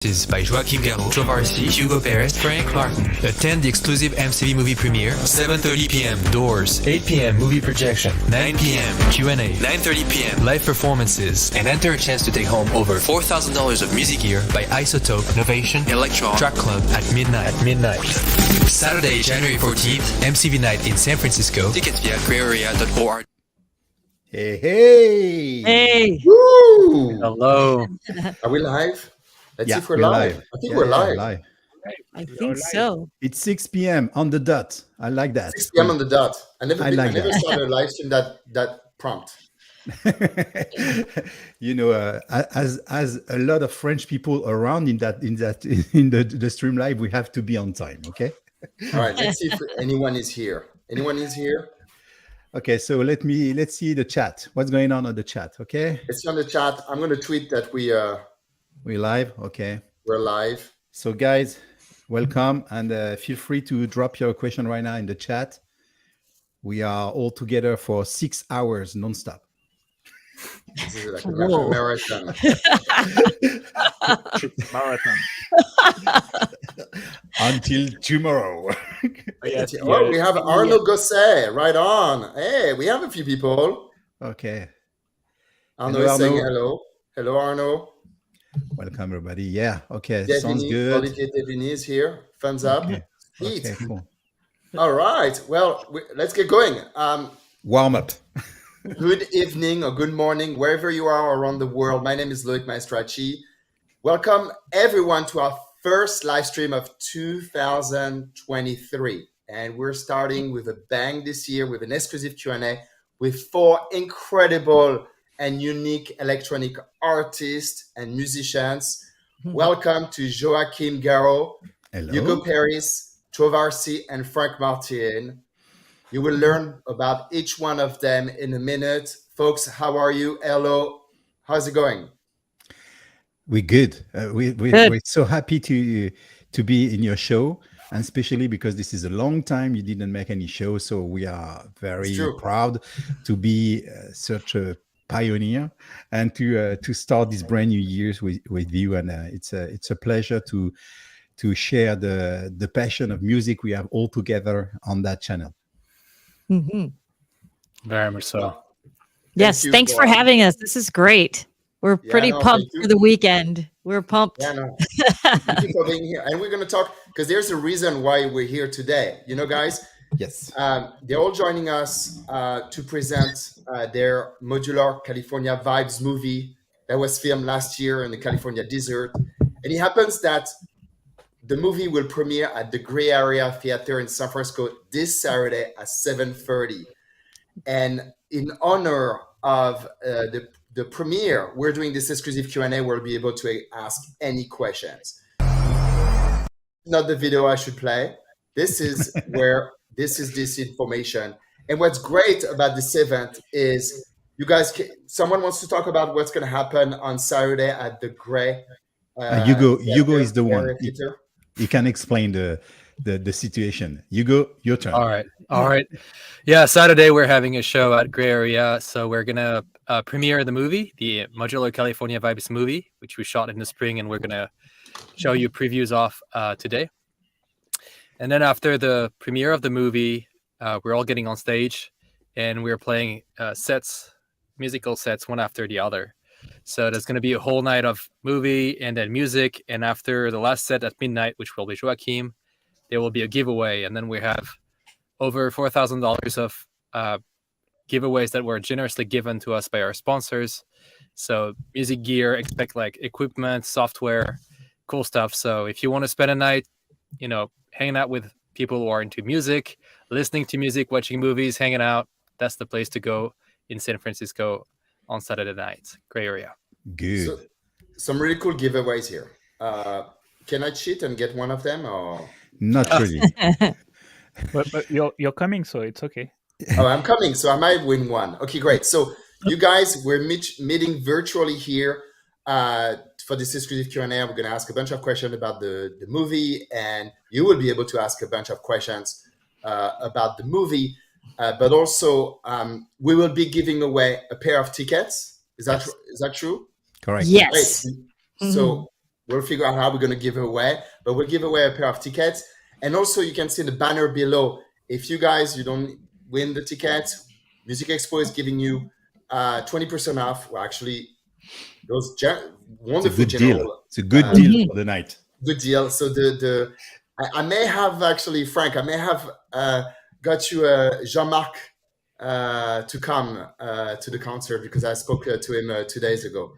Is by Joachim Garraud, Trovarsi, Hugo, Franck, Martin. Attend the exclusive MCV movie premiere, 7:30 p.m. Doors, 8 p.m. movie projection, 9 p.m. Q&A, 9:30 p.m. live performances, and enter a chance to take home over $4,000 of music gear by Isotope, Novation, Electron, Track Club at midnight. Saturday, January 14th, MCV night in San Francisco. Tickets via grayarea.org. Hey. Woo! Hello. Are we live? Let's see if we're we're live. live. I think we're live. I think so. It's 6 p.m. on the dot. I like that. 6 p.m. on the dot. I never that. started a live stream that prompt. As a lot of French people around in the stream live, we have to be on time. Okay. All right. Let's see if anyone is here. Anyone is here? Okay. So let's see the chat. What's going on the chat? Okay. Let's see on the chat. I'm going to tweet that we're live. Okay. We're live. So guys, welcome, and feel free to drop your question right now in the chat. We are all together for 6 hours nonstop. This is like a marathon. Until tomorrow. We have Arnaud Gosset right on. Hey, we have a few people. Okay. Arnaud is saying hello. Hello, Arnaud. Welcome, everybody. Yeah. Okay. Devini, Sounds good. Devini is here. Thumbs up. Okay, cool. All right. Well, let's get going. Warm up. Good evening or good morning, wherever you are around the world. My name is Loic Maestracci. Welcome, everyone, to our first live stream of 2023. And we're starting with a bang this year with an exclusive Q&A with 4 incredible and unique electronic artists and musicians. Welcome to Joachim Garraud, Hugo, Trovarsi, and Franck Martin. You will learn about each one of them in a minute. Folks, how are you? Hello. How's it going? We're good. We're so happy to be in your show, and especially because this is a long time you didn't make any show. So we are very proud to be such a pioneer and to start this brand new years with you. And it's a pleasure to share the passion of music we have all together on that channel. Mm-hmm. Very much so. Yes, thanks for having us. This is great. We're pretty pumped for the weekend. We're pumped. Yeah, no. Thank you for being here. And we're going to talk, because there's a reason why we're here today. You know, guys? Yes. They're all joining us to present their Modular California Vibes movie that was filmed last year in the California desert. And it happens that the movie will premiere at the Gray Area Theater in San Francisco this Saturday at 7:30. And in honor of the premiere, we're doing this exclusive Q&A. We'll be able to ask any questions. Not the video I should play. This is where this information. And what's great about this event is you guys, someone wants to talk about what's going to happen on Saturday at the Gray. Hugo is the one. You can explain the situation. Hugo, your turn. All right. Yeah, Saturday we're having a show at Gray Area. So we're going to premiere the movie, the Modular California Vibes movie, which we shot in the spring, and we're going to show you previews off today. And then after the premiere of the movie, we're all getting on stage and we're playing musical sets, one after the other. So there's going to be a whole night of movie and then music. And after the last set at midnight, which will be Joachim, there will be a giveaway. And then we have over $4,000 of giveaways that were generously given to us by our sponsors. So music gear, expect like equipment, software, cool stuff. So if you want to spend a night, hanging out with people who are into music, listening to music, watching movies, hanging out, that's the place to go in San Francisco on Saturday night. Gray Area. Good. So, some really cool giveaways here. Can I cheat and get one of them? Or not really? but you're coming, so it's okay. Oh, I'm coming, so I might win one. Okay, great. So you guys, we're meeting virtually here for this exclusive Q&A. We're going to ask a bunch of questions about the movie, and you will be able to ask a bunch of questions about the movie. But also, we will be giving away a pair of tickets. Is that true? Correct. Yes. Great. So We'll figure out how we're going to give away, but we'll give away a pair of tickets. And also, you can see the banner below. If you don't win the tickets, Music Expo is giving you 20% off. Well, actually, those wonderful deal. It's a good deal for the night. Good deal. So I may have actually, Frank, I may have got you Jean-Marc to come to the concert because I spoke to him 2 days ago.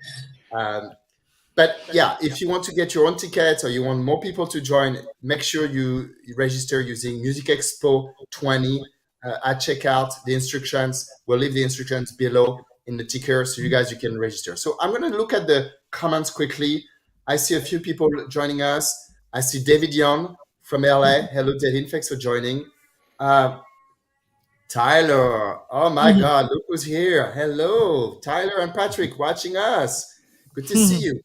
But yeah, if you want to get your own tickets or you want more people to join, make sure you register using Music Expo 20 at checkout. The instructions, we'll leave the instructions below in the ticker so you can register. So I'm going to look at the comments quickly. I see a few people joining us. I see David Young from LA. Hello, David. Thanks for joining. Tyler. Oh my God, look who's here. Hello, Tyler and Patrick watching us. Good to see you.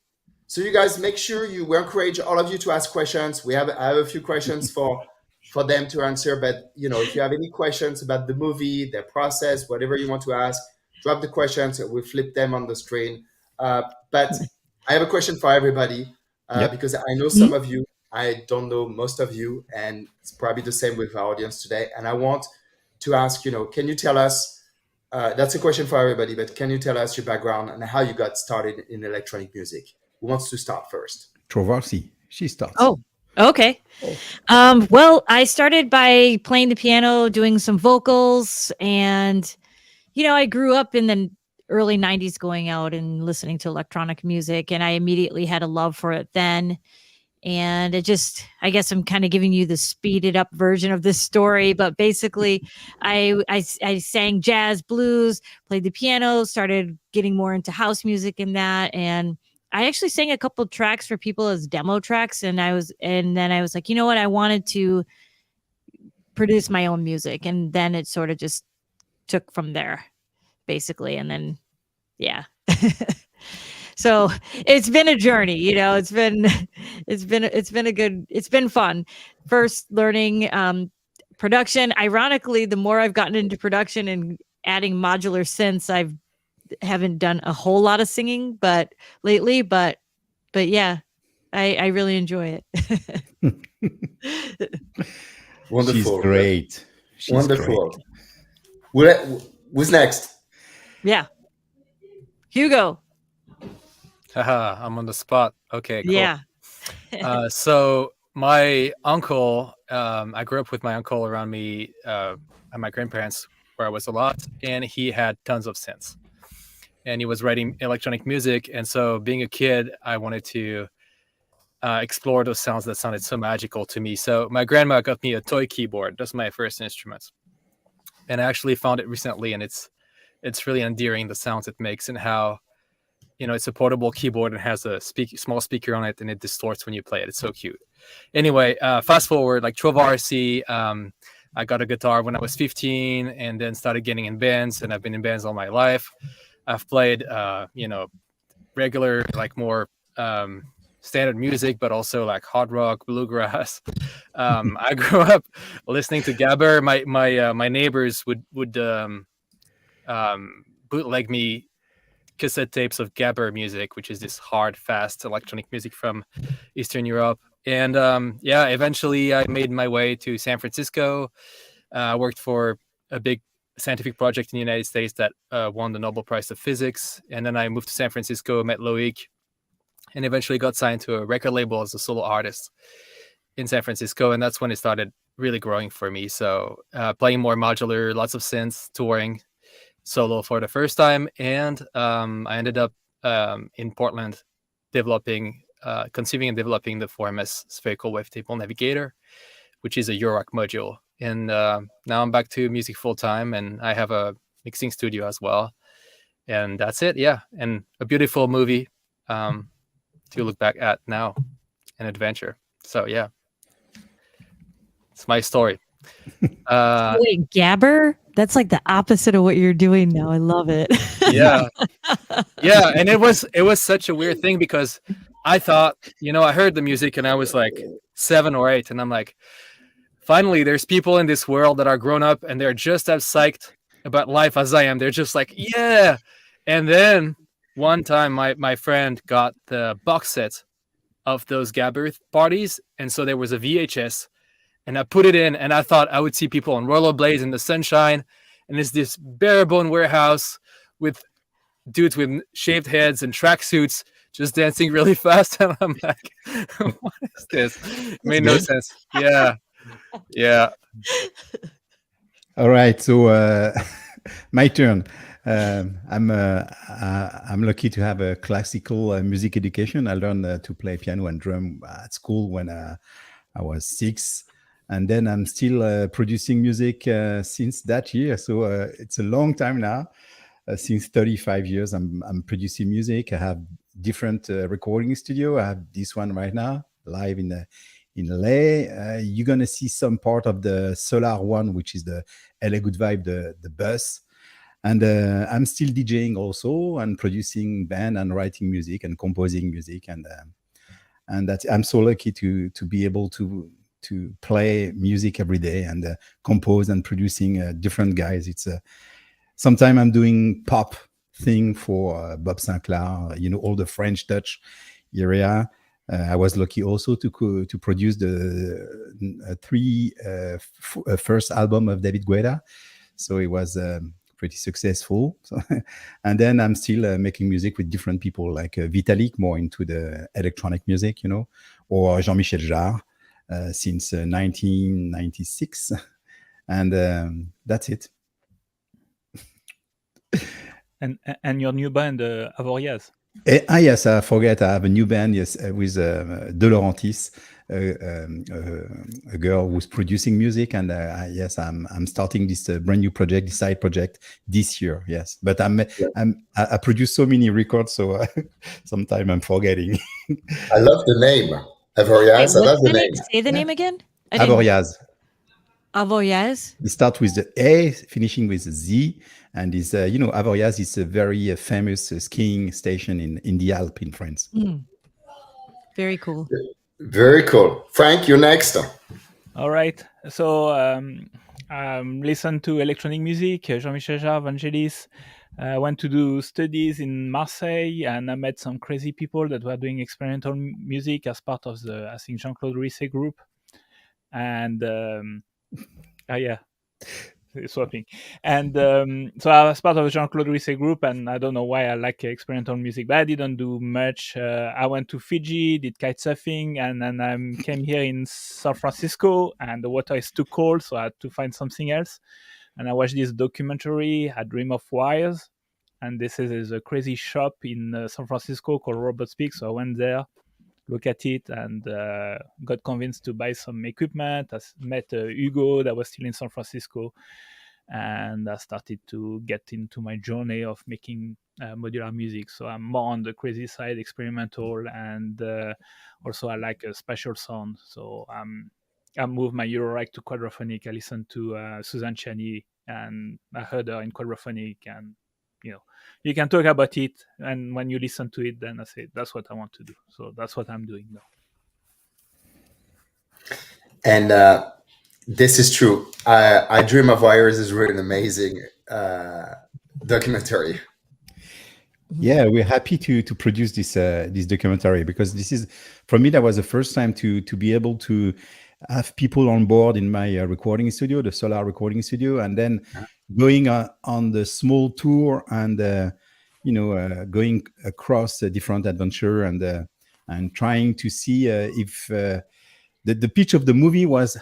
So you guys make sure we encourage all of you to ask questions. I have a few questions for them to answer, but if you have any questions about the movie, the process, whatever you want to ask, drop the questions. We'll flip them on the screen. But I have a question for everybody because I know some of you, I don't know most of you, and it's probably the same with our audience today. And I want to ask, can you tell us, that's a question for everybody, but can you tell us your background and how you got started in electronic music? Who wants to start first? Trovarsi, she starts. Oh, okay. Well, I started by playing the piano, doing some vocals, and I grew up in the early 90s going out and listening to electronic music, and I immediately had a love for it then. And I guess I'm kind of giving you the speeded up version of this story, but basically I sang jazz, blues, played the piano, started getting more into house music and that. And I actually sang a couple tracks for people as demo tracks. And then I was like, you know what? I wanted to produce my own music. And then it sort of just took from there, basically. And then, yeah. So it's been a journey, it's been fun. First learning production. Ironically, the more I've gotten into production and adding modular synths, I haven't done a whole lot of singing, but yeah, I really enjoy it. Wonderful. She's great. Wonderful. Great. Who's next? Yeah. Hugo. Haha, I'm on the spot. Okay, cool. Yeah. So my uncle, I grew up with my uncle around me and my grandparents where I was a lot, and he had tons of synths. And he was writing electronic music. And so being a kid, I wanted to explore those sounds that sounded so magical to me. So my grandma got me a toy keyboard. That's my first instrument. And I actually found it recently, and it's really endearing, the sounds it makes and how, it's a portable keyboard and has a small speaker on it, and it distorts when you play it. It's so cute. Anyway, fast forward, like Trovarsi, I got a guitar when I was 15 and then started getting in bands, and I've been in bands all my life. I've played, regular, like more standard music, but also like hard rock, bluegrass. I grew up listening to Gabber. My neighbors would bootleg me cassette tapes of Gabber music, which is this hard, fast electronic music from Eastern Europe. And eventually I made my way to San Francisco. I worked for a big scientific project in the United States that won the Nobel Prize of Physics. And then I moved to San Francisco, met Loic, and eventually got signed to a record label as a solo artist in San Francisco. And that's when it started really growing for me. So playing more modular, lots of synths, touring solo for the first time. And I ended up in Portland conceiving and developing the 4MS spherical wavetable navigator, which is a Eurorack module. And now I'm back to music full time, and I have a mixing studio as well. And that's it. Yeah. And a beautiful movie to look back at now, an adventure. So yeah, it's my story. Wait, Gabber? That's like the opposite of what you're doing now. I love it. Yeah. Yeah. And it was such a weird thing because I thought, I heard the music and I was like 7 or 8, and I'm like, finally, there's people in this world that are grown up and they're just as psyched about life as I am. They're just like, yeah. And then one time my friend got the box set of those Gabbard parties, and so there was a VHS, and I put it in, and I thought I would see people on rollerblades in the sunshine, and it's this bare-bone warehouse with dudes with shaved heads and tracksuits just dancing really fast, and I'm like, "What is this?" It made no sense. Yeah. All right, so my turn. I'm lucky to have a classical music education. I learned to play piano and drum at school when I was 6, and then I'm still producing music since that year. So it's a long time now. Since 35 years, I'm producing music. I have different recording studio. I have this one right now, live in LA. You're gonna see some part of the Solar one, which is the LA Good Vibe, the bus. And I'm still DJing also, and producing band and writing music and composing music, and that I'm so lucky to be able to play music every day and compose and producing different guys. It's sometimes I'm doing pop thing for Bob Sinclair, all the French Dutch area. I was lucky also to produce the first album of David Guetta, so it was pretty successful. So, and then I'm still making music with different people, like Vitalik, more into the electronic music, or Jean-Michel Jarre since 1996, and that's it. And your new band, Avoriaz. Yes, I forget. I have a new band, yes, with De Laurentiis, a girl who's producing music, and yes, I'm starting this brand new project, this side project this year. Yes, but I produce so many records, so sometimes I'm forgetting. I love the name, Avoriaz. I love the name. Say the name again. Avoriaz. Avoriaz. It starts with the A, finishing with a Z, and is Avoriaz is a very famous skiing station in the Alps in France. Very cool. Very cool. Frank, you're next. All right. So listen to electronic music, Jean-Michel Jarre, Vangelis. I went to do studies in Marseille, and I met some crazy people that were doing experimental music as part of the, I think, Jean-Claude Risset group. And swapping. And so I was part of the Jean-Claude Risset group, and I don't know why I like experimental music, but I didn't do much. I went to Fiji, did kite surfing, and then I came here in San Francisco, and the water is too cold, so I had to find something else. And I watched this documentary, A Dream of Wires, and this is a crazy shop in San Francisco called Robot Speak. So I went there, look at it, and got convinced to buy some equipment. I met Hugo that was still in San Francisco, and I started to get into my journey of making modular music. So I'm more on the crazy side, experimental, and also I like a spatial sound. So I moved my Eurorack to quadraphonic. I listened to Suzanne Ciani, and I heard her in quadraphonic, and you can talk about it, and when you listen to it, then I say that's what I want to do. So that's what I'm doing now. And this is true. I Dream of Wires is really an amazing documentary. Yeah, we're happy to produce this documentary, because this is, for me, that was the first time to be able to have people on board in my recording studio, the Solar recording studio, and then going on the small tour and going across a different adventure and trying to see if the pitch of the movie was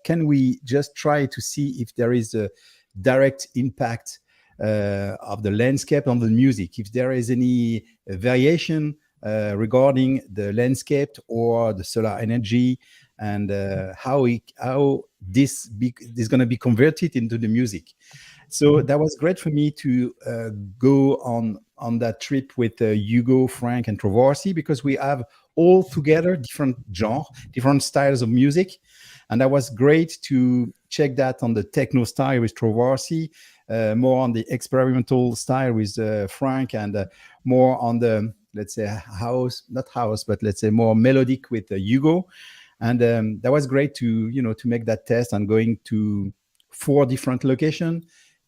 can we just try to see if there is a direct impact of the landscape on the music, if there is any variation regarding the landscape or the solar energy, and how this is going to be converted into the music. So that was great for me to go on that trip with Hugo, Franck, and Trovarsi, because we have all together different genres, different styles of music. And that was great to check that on the techno style with Trovarsi, more on the experimental style with Franck, and more on the, let's say, not house, but let's say more melodic with Hugo. And that was great to make that test, and going to 4 different locations,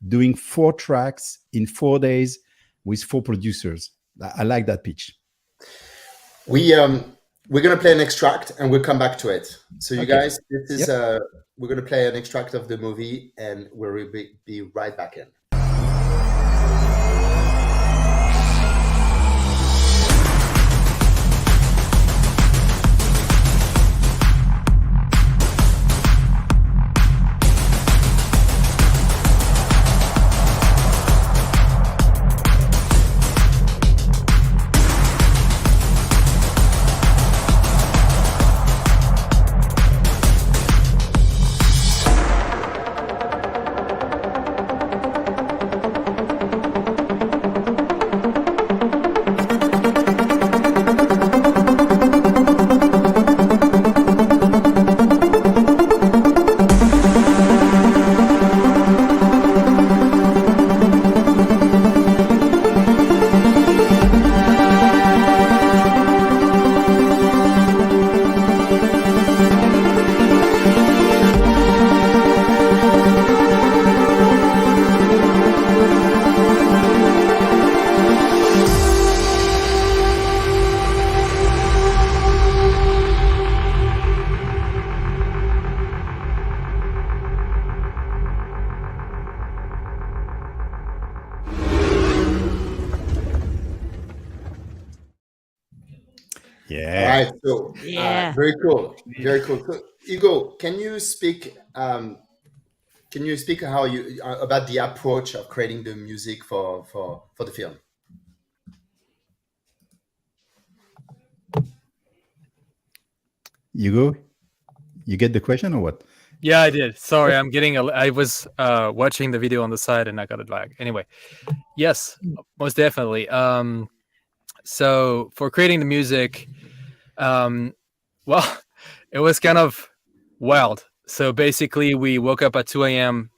doing 4 tracks in 4 days with 4 producers. I like that pitch. We we're gonna play an extract and we'll come back to it. So you Okay. guys, this is we're gonna play an extract of the movie and we'll be right back in. Yeah. All right. So very cool. Very cool. So, Hugo, can you speak? How you about the approach of creating the music for the film? Hugo, you get the question or what? Yeah, I did. Sorry, I was watching the video on the side and I got a lag. Anyway, yes, most definitely. So for creating the music, well, it was kind of wild. So basically, we woke up at 2 a.m.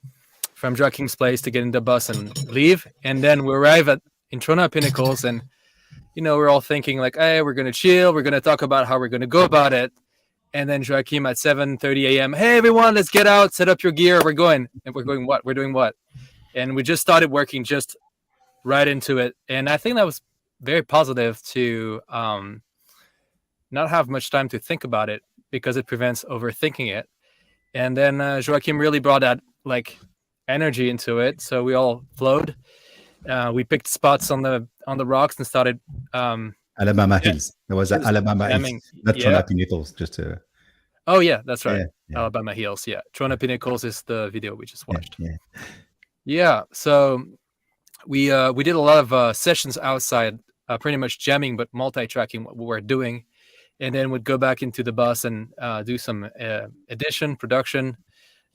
from Joachim's place to get in the bus and leave, and then we arrive in Trona Pinnacles, and we're all thinking like, hey, we're gonna chill, we're gonna talk about how we're gonna go about it. And then Joachim at 7:30 a.m. Hey everyone, let's get out, set up your gear. We're going. And we're going what? We're doing what? And we just started working just right into it. And I think that was very positive to not have much time to think about it because it prevents overthinking it. And then Joachim really brought that like energy into it. So we all flowed. We picked spots on the rocks and started Alabama Hills. There was Alabama jamming. Hills, not Trona Pinnacles. Just to. Oh yeah, that's right. Yeah. Alabama Hills. Yeah, Trona Pinnacles is the video we just watched. Yeah. Yeah. So we did a lot of sessions outside, pretty much jamming, but multi-tracking what we were doing, and then would go back into the bus and do some edition, production,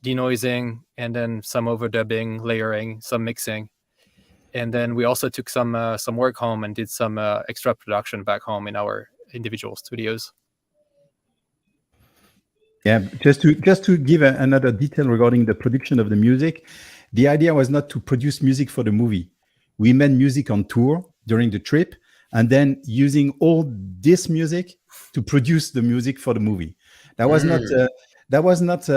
denoising, and then some overdubbing, layering, some mixing. And then we also took some work home and did some extra production back home in our individual studios. Yeah, just to give another detail regarding the production of the music, the idea was not to produce music for the movie. We made music on tour during the trip, and then using all this music to produce the music for the movie. That was not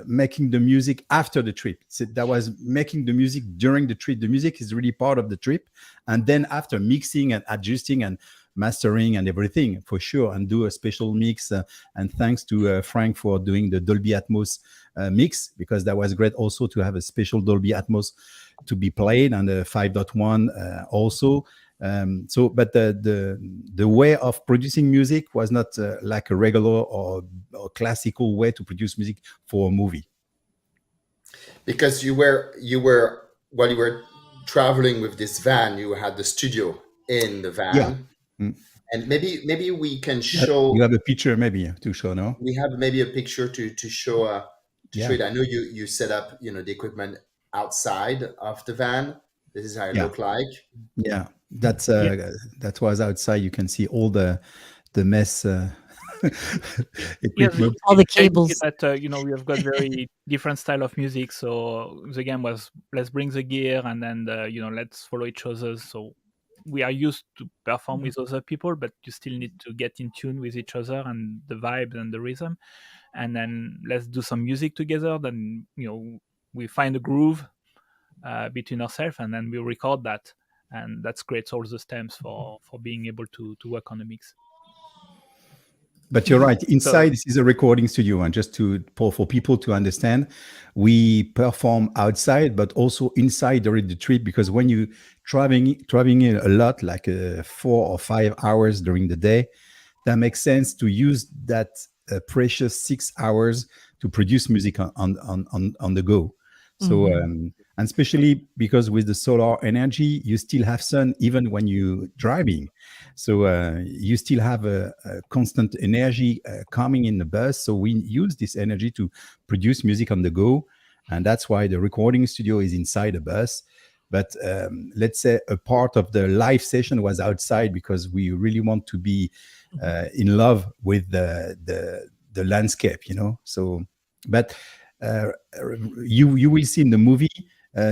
making the music after the trip. So that was making the music during the trip. The music is really part of the trip, and then after mixing and adjusting and mastering and everything for sure, and do a special mix. And thanks to Franck for doing the Dolby Atmos mix, because that was great also to have a special Dolby Atmos to be played, and the 5.1 also. But the way of producing music was not like a regular or classical way to produce music for a movie. Because you were while you were traveling with this van, you had the studio in the van. Yeah. And maybe we can show. You have a picture maybe to show, no? We have maybe a picture to show show it. I know you set up the equipment outside of the van. This is how it looked like. Yeah, that was outside. You can see all the mess. Equipment. All the cables. That we have got very different style of music. So the game was let's bring the gear and then let's follow each other. So we are used to perform with other people, but you still need to get in tune with each other and the vibe and the rhythm. And then let's do some music together. Then we find a groove between ourselves, and then we record that, and that creates all the stems for being able to work on the mix. But you're right. Inside, this is a recording studio, and just for people to understand, we perform outside, but also inside during the trip. Because when you traveling in a lot, like 4 or 5 hours during the day, that makes sense to use that precious 6 hours to produce music on the go. So and especially because with the solar energy, you still have sun even when you're driving. So you still have a constant energy coming in the bus. So we use this energy to produce music on the go. And that's why the recording studio is inside the bus. But let's say a part of the live session was outside because we really want to be in love with the landscape, So, but you will see in the movie,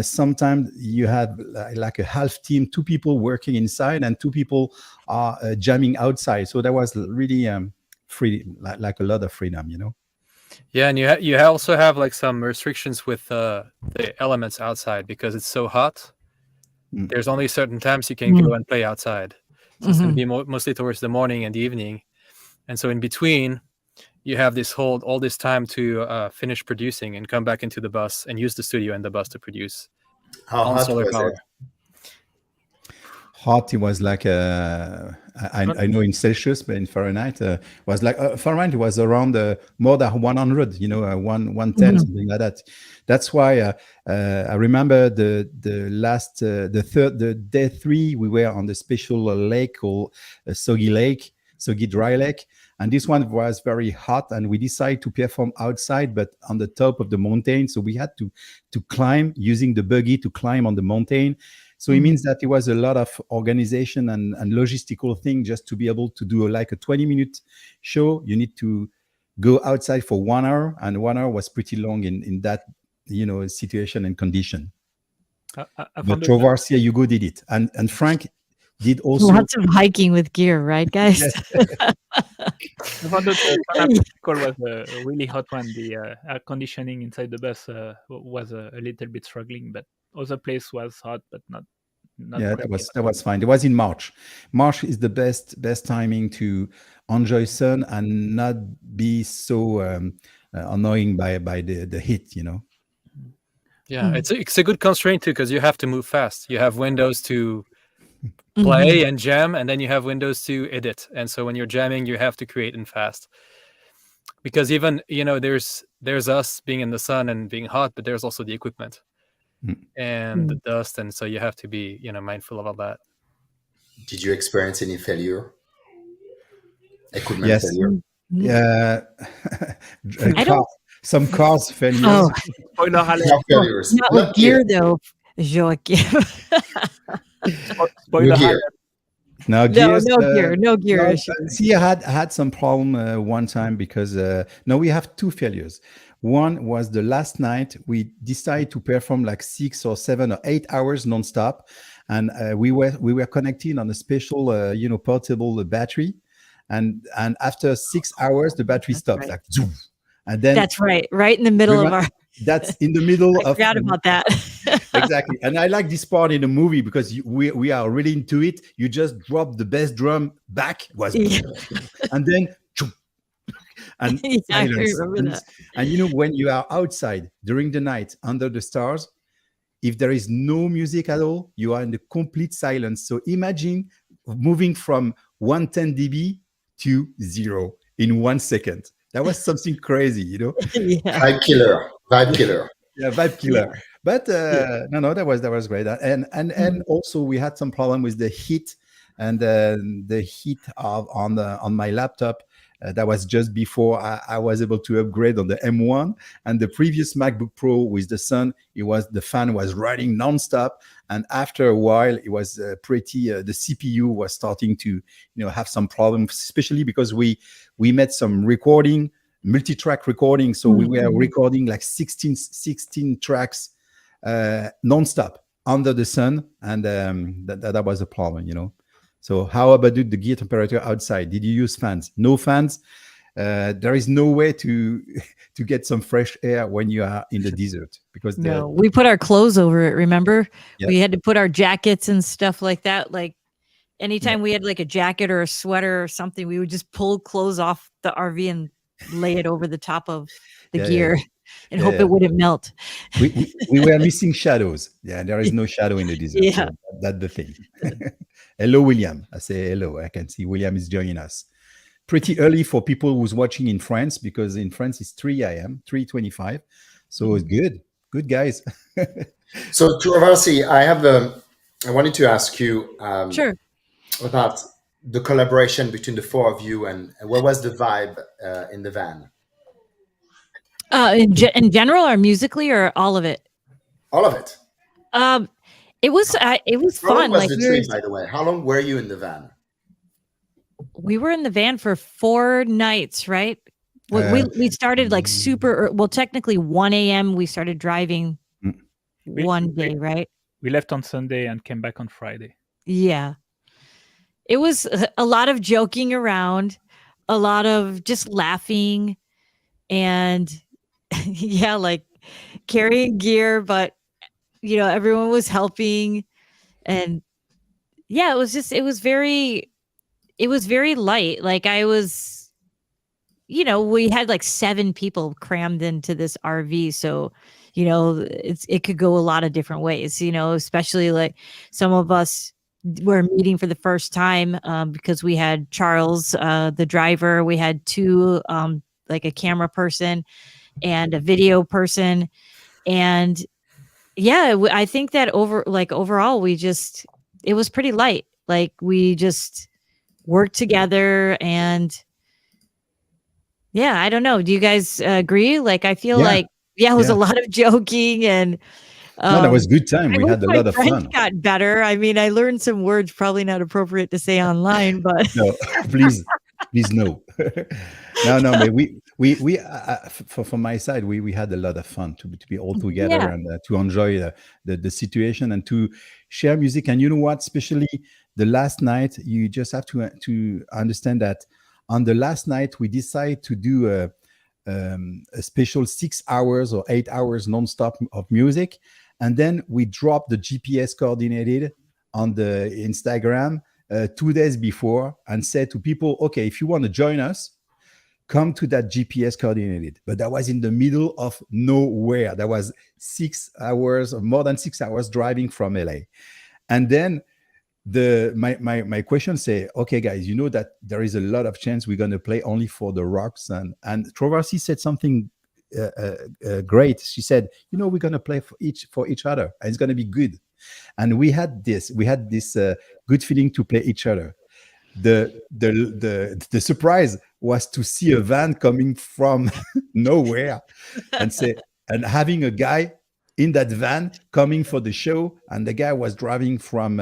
sometimes you have like a half team, 2 people working inside and 2 people are jamming outside. So that was really free, like a lot of freedom, Yeah, and you also have like some restrictions with the elements outside because it's so hot. There's only certain times you can go and play outside. So it's going to be mostly towards the morning and the evening, and so in between, you have all this time to finish producing and come back into the bus and use the studio and the bus to produce. How hot solar was power. it? Hot, it was like I know in Celsius, but in Fahrenheit was like Fahrenheit was around more than 100, 110, something like that. That's why I remember the day 3 we were on the special lake called Soggy Dry Lake, and this one was very hot, and we decided to perform outside, but on the top of the mountain. So we had to climb using the buggy to climb on the mountain. So it means that it was a lot of organization and logistical thing just to be able to do like a 20-minute show. You need to go outside for 1 hour, and 1 hour was pretty long in that situation and condition. But Trovarsi, Hugo did it, and Franck did also lots of hiking with gear, right, guys? Yes. I found that the was a really hot one. The air conditioning inside the bus was a little bit struggling, but other place was hot, but not. Yeah, that was fine. It was in March. March is the best timing to enjoy sun and not be so annoying by the heat. Yeah, it's a good constraint too because you have to move fast. You have windows to play and jam, and then you have windows to edit. And so when you're jamming, you have to create in fast. Because even there's us being in the sun and being hot, but there's also the equipment and the dust, and so you have to be mindful of all that. Did you experience any failure? Equipment failure? Yeah. Some cars failures. Oh. Failures. Not with gear though, Joachim. No gear. No gear. See, I had some problem one time because we have 2 failures. One was the last night we decided to perform like 6 or 7 or 8 hours nonstop, and we were connected on a special portable battery, and after 6 hours the battery stopped, like zoom, and then that's right in the middle of our. That's in the middle I forgot about that. Exactly. And I like this part in the movie because we are really into it. You just drop the bass drum back, and then and silence. And when you are outside during the night under the stars, if there is no music at all, you are in the complete silence. So imagine moving from 110 dB to 0 in 1 second. That was something crazy, Yeah. Vibe killer. Yeah, vibe killer. But no, that was great. And also we had some problem with the heat, and the heat on my laptop. That was just before I was able to upgrade on the M1, and the previous MacBook Pro with the sun. The fan was running nonstop, and after a while, it was the CPU was starting to have some problems, especially because we made some recording, multi-track recording, so we were recording like 16 tracks nonstop under the sun, and that was a problem, So how about the gear temperature outside? Did you use fans? No fans. There is no way to get some fresh air when you are in the desert because we put our clothes over it. Remember, Yeah. we had to put our jackets and stuff like that. Like anytime we had like a jacket or a sweater or something, we would just pull clothes off the RV and lay it over the top of the gear and hope it wouldn't melt. We were missing shadows. Yeah, there is no shadow in the desert. Yeah. So that's the thing. Hello, William. I say hello. I can see William is joining us. Pretty early for people who's watching in France, because in France it's 3 a.m., 3:25. So it's good. Good, guys. So, Trovarsi, I wanted to ask you Sure. about the collaboration between the four of you, and what was the vibe in the van? In general, or musically, or all of it? All of it. It was How fun. long was Like the trip, by the way? How long were you in the van? we were in the van for 4 nights, right? We started like well, technically 1 a.m. we started driving one day, right? We left on Sunday and came back on Friday. Yeah. It was a lot of joking around, a lot of just laughing, and yeah, like carrying gear, but everyone was helping, and yeah, it was very light. Like we had like 7 people crammed into this RV, so it could go a lot of different ways, especially like some of us were meeting for the first time, because we had Charles, the driver, we had 2 like a camera person and a video person, and yeah, I think that overall it was pretty light. Like we just worked together, and yeah, I don't know. Do you guys agree? Like I feel like it was a lot of joking, and no, that was good time. We had a lot of fun. Got better. I mean, I learned some words probably not appropriate to say online, but no, please no. No, but we from my side, we had a lot of fun to be all together and to enjoy the situation and to share music. And you know what? Especially the last night, you just have to understand that on the last night we decided to do a special 6 hours or 8 hours nonstop of music, and then we dropped the GPS coordinated on the Instagram 2 days before and said to people, okay, if you want to join us, come to that GPS coordinated. But that was in the middle of nowhere. That was 6 hours or more than 6 hours driving from LA. And then my question say, okay, guys, you know that there is a lot of chance we're going to play only for the rocks. And Trovarsi said something great. She said, we're going to play for each other, and it's going to be good. And we had this good feeling to play each other. The surprise was to see a van coming from nowhere and having a guy in that van coming for the show, and the guy was driving from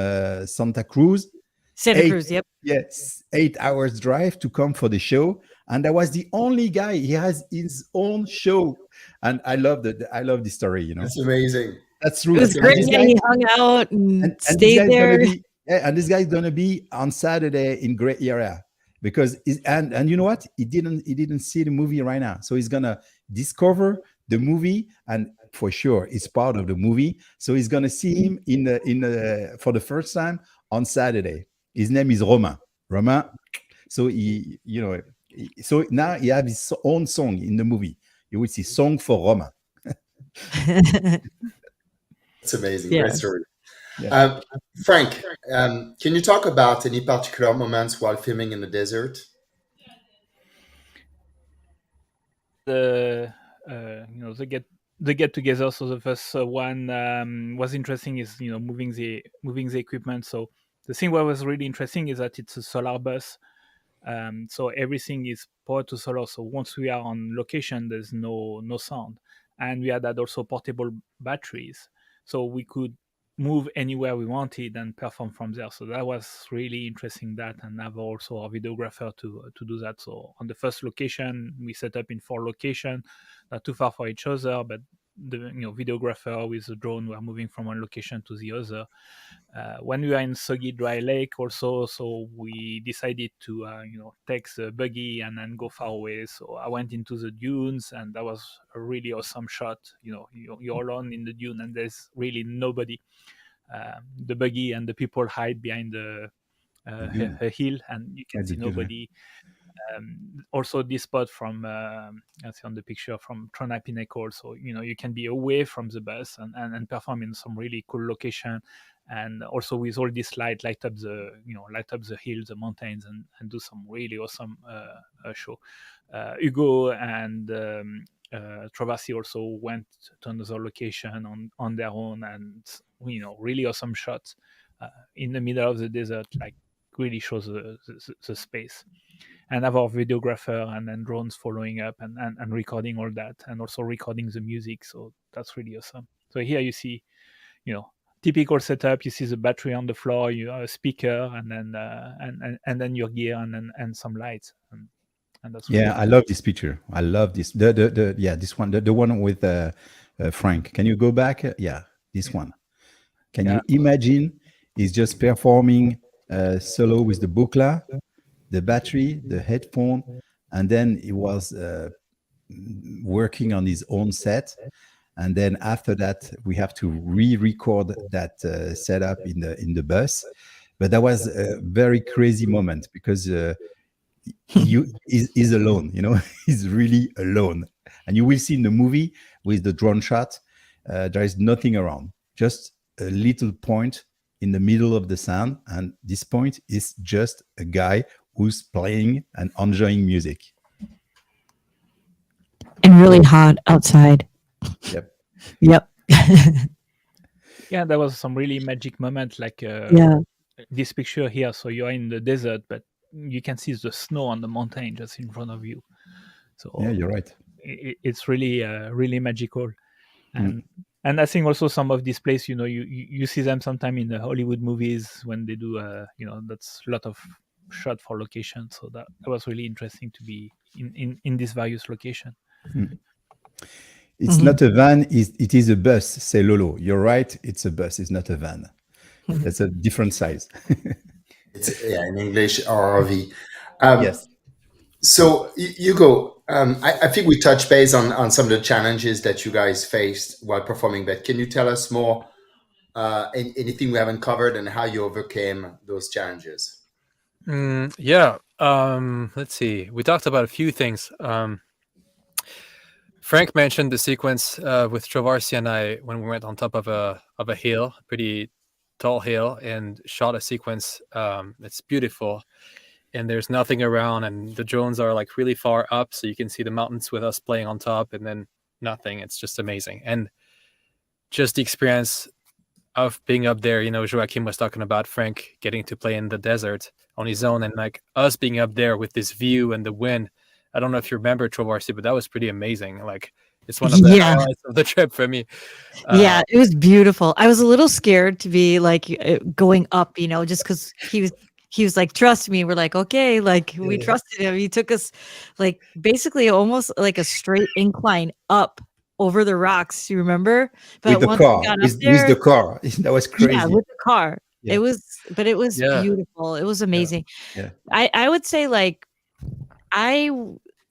Santa Cruz. Yep. Yes, 8 hours drive to come for the show, and that was the only guy. He has his own show, and I love the story. It's amazing. That's true. It was great. He hung out and stayed there. And this guy's gonna be on Saturday in Great Area because and you know what? He didn't see the movie right now, so he's gonna discover the movie, and for sure it's part of the movie. So he's gonna see him in for the first time on Saturday. His name is Romain. So so now he has his own song in the movie. You will see Song for Romain. It's amazing. Great story. Yeah. Frank, can you talk about any particular moments while filming in the desert? The get together. So the first one was interesting is moving the equipment. So the thing what was really interesting is that it's a solar bus. So everything is powered to solar. So once we are on location, there's no sound, and we had also portable batteries, so we could move anywhere we wanted and perform from there. So that was really interesting, that, and have also a videographer to do that. So on the first location, we set up in 4 locations, not too far for each other, but the videographer with the drone were moving from one location to the other. When we were in Soggy Dry Lake also, so we decided to take the buggy and then go far away. So I went into the dunes, and that was a really awesome shot. You're alone in the dune and there's really nobody. The buggy and the people hide behind the a hill, and you can see nobody. Also, this spot from I see on the picture from Trondheim Pinnacle, so you can be away from the bus and perform in some really cool location, and also with all this light up the hills, the mountains, and do some really awesome show. Hugo and Trovarsi also went to another location on their own, and really awesome shots in the middle of the desert, like really shows the space. And have our videographer and then drones following up and recording all that, and also recording the music. So that's really awesome. So here you see, typical setup. You see the battery on the floor, you have a speaker, and then and then your gear, and some lights. And that's really I love this picture. I love this. This one, the one with Frank. Can you go back? This one. Can you imagine? He's just performing solo with the bukla, the battery, the headphone, and then he was working on his own set. And then after that, we have to re-record that setup in the bus. But that was a very crazy moment because he's alone. He's really alone. And you will see in the movie with the drone shot, there is nothing around, just a little point in the middle of the sound, and this point is just a guy who's playing and enjoying music. And really hot outside. Yep. Yeah, there was some really magic moment, like this picture here. So you're in the desert, but you can see the snow on the mountain just in front of you. So yeah, you're right. It's really really magical. And I think also some of these places, you see them sometime in the Hollywood movies when they do, that's a lot of shot for location. So that was really interesting to be in this various location. It's not a van, it is a bus, say Lolo. You're right, it's a bus, it's not a van. It's a different size. It's in English, RRV. Yes. So Hugo, I think we touched base on some of the challenges that you guys faced while performing, but can you tell us more, anything we haven't covered, and how you overcame those challenges? Let's see. We talked about a few things. Frank mentioned the sequence with Trovarsi and I when we went on top of a hill, pretty tall hill, and shot a sequence. It's beautiful. And there's nothing around, and the drones are like really far up, so you can see the mountains with us playing on top, and then nothing. It's just amazing. And just the experience of being up there, Joachim was talking about Frank getting to play in the desert on his own, and like us being up there with this view and the wind. I don't know if you remember Trovarsi, but that was pretty amazing. Like, it's one of the highlights of the trip for me. It was beautiful. I was a little scared to be like going up, just because he was like, trust me. We're like, okay, like we trusted him. He took us like basically almost like a straight incline up over the rocks. You remember? But with the car. With the car. That was crazy. Yeah, with the car. Yeah. It was beautiful. It was amazing. Yeah. I would say like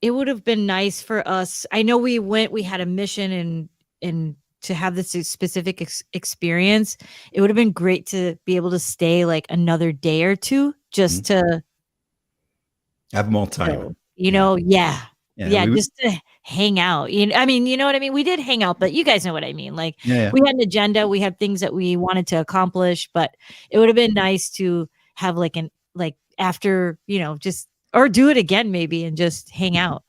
it would have been nice for us. I know we had a mission and to have this specific experience. It would have been great to be able to stay like another day or two just to have more time. Just to hang out. I mean, you know what I mean? We did hang out, but you guys know what I mean. Like we had an agenda, we had things that we wanted to accomplish, but it would have been nice to have like after, just or do it again maybe and just hang out.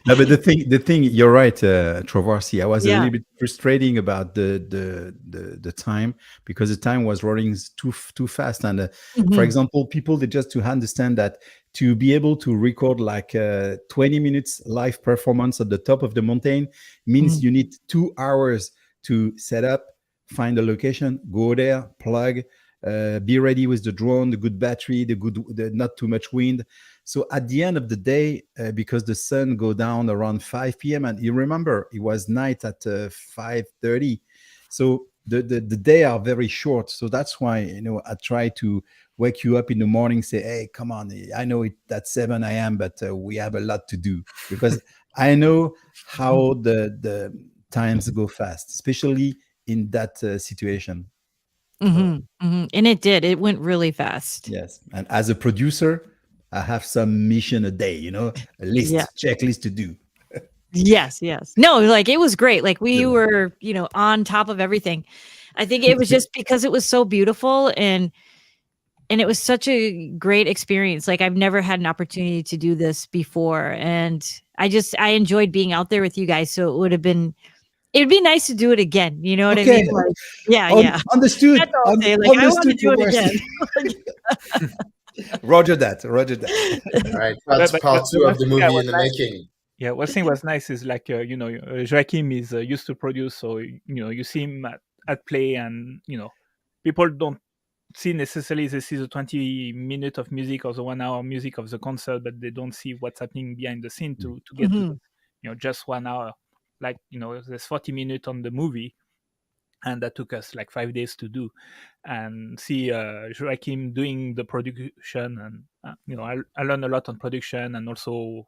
No, but the thing, you're right, Trovarsi. I was a little bit frustrating about the time, because the time was running too fast. And for example, people, they just to understand that to be able to record like 20 minutes live performance at the top of the mountain means you need 2 hours to set up, find a location, go there, plug, be ready with the drone, the good battery, the not too much wind. So at the end of the day, because the sun go down around 5 p.m. and you remember it was night at 5:30, so the day are very short. So that's why I try to wake you up in the morning, say, hey, come on, I know that's 7 a.m., but we have a lot to do, because I know how the times go fast, especially in that situation. And it did. It went really fast. Yes. And as a producer, I have some mission a day, a list, checklist to do. Yes. No, like it was great. Like we were, on top of everything. I think it was just because it was so beautiful and it was such a great experience. Like I've never had an opportunity to do this before. And I enjoyed being out there with you guys. So it'd be nice to do it again. You know what I mean? Like, yeah. Understood. Like, I want to do it again. Roger that. All right. That's part 2 of the movie in the making. Yeah, one thing was nice is like, Joachim is used to produce. So, you see him at play and, people don't see necessarily they see the 20 minutes of music or the 1 hour music of the concert, but they don't see what's happening behind the scene to get to, just 1 hour. Like, there's 40 minutes on the movie, and that took us like 5 days to do, and see Joachim doing the production. And I learned a lot on production, and also